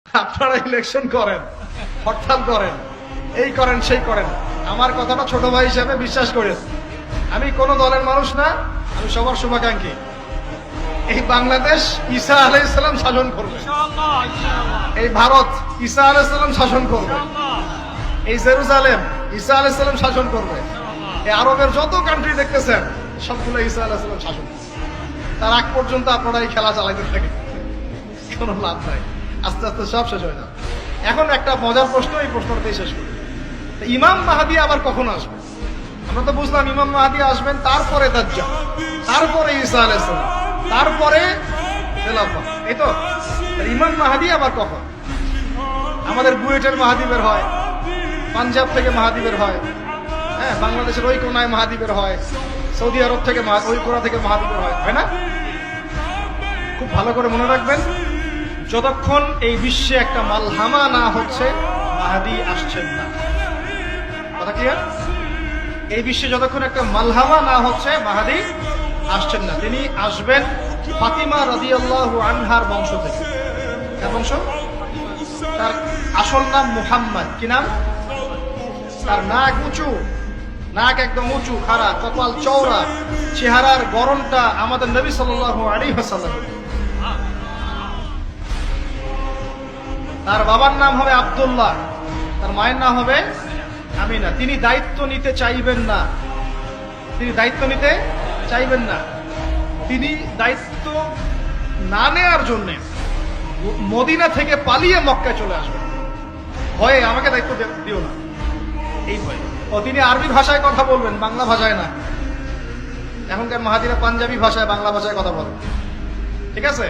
আপনারা ইলেকশন করেন, হরতাল করেন, এই করেন সেই করেন, আমার কথাটা ছোট ভাই হিসেবে বিশ্বাস করেন। আমি কোন দলের মানুষ না, আমি সবার শুভাকাঙ্ক্ষী। এই বাংলাদেশ ঈসা আলাইহিস সালাম শাসন করবে, এই ভারত ঈসা আলাইহিস সালাম শাসন করবে, এই জেরুজালেম ঈসা আলাইহিস সালাম শাসন করবে, এই আরবের যত কান্ট্রি দেখতেছেন সবগুলো ঈসা আলাইহিস সালাম শাসন করবে। তার আগ পর্যন্ত আপনারা এই খেলা চালাইতে থাকেন, কোনো লাভ নাই, আস্তে আস্তে সব শেষ হয়ে যাবে। এখন একটা মজার প্রশ্ন, এই প্রশ্নটাই শেষ করি। ইমাম মাহদী আবার কখন আসবে? আমরা তো বুঝলাম ইমাম মাহদী আসবেন, তারপরে দাজ্জাল, তারপরে ঈসা আলাইহিস সালাম, তারপরে খেলাফত, এই তো। ইমাম মাহদী আবার কখন? আমাদের বুয়েটের মাহদী বের হয়, পাঞ্জাব থেকে মাহদী বের হয়, হ্যাঁ, বাংলাদেশের ওই কোনায় মাহদী বের হয়, সৌদি আরব থেকে ওই কোনা থেকে মাহদী বের হয়, হয় না? খুব ভালো করে মনে রাখবেন, যতক্ষণ এই বিশ্বে একটা মালহামা না হচ্ছে মাহদী আসছেন না। কথা ক্লিয়ার? এই বিশ্বে যতক্ষণ একটা মালহামা না হচ্ছে মাহদী আসছেন না। তিনি আসবেন ফাতিমা রাদিয়াল্লাহু আনহার বংশ থেকে। তার বংশ, তার আসল নাম মুহাম্মদ। কি নাম? তার নাক উঁচু, নাক একদম উঁচু, খাড়া, কপাল চওড়া, চেহারার গড়নটা আমাদের নবী সাল্লাল্লাহু আলাইহি ওয়াসাল্লাম। তার বাবার নাম হবে আব্দুল্লাহ, তার মায়ের নাম হবে আমিনা। তিনি দায়িত্ব নিতে চাইবেন না, তিনি দায়িত্ব নিতে চাইবেন না। তিনি দায়িত্ব না নেওয়ার জন্য মদিনা থেকে পালিয়ে মক্কায় চলে আসবেন। ভয়ে আমাকে দায়িত্ব দিও না, এই ভয়ে। ও তিনি আরবি ভাষায় কথা বলবেন, বাংলা ভাষায় না। এখনকার মাহাদিরা পাঞ্জাবি ভাষায়, বাংলা ভাষায় কথা বলেন, ঠিক আছে?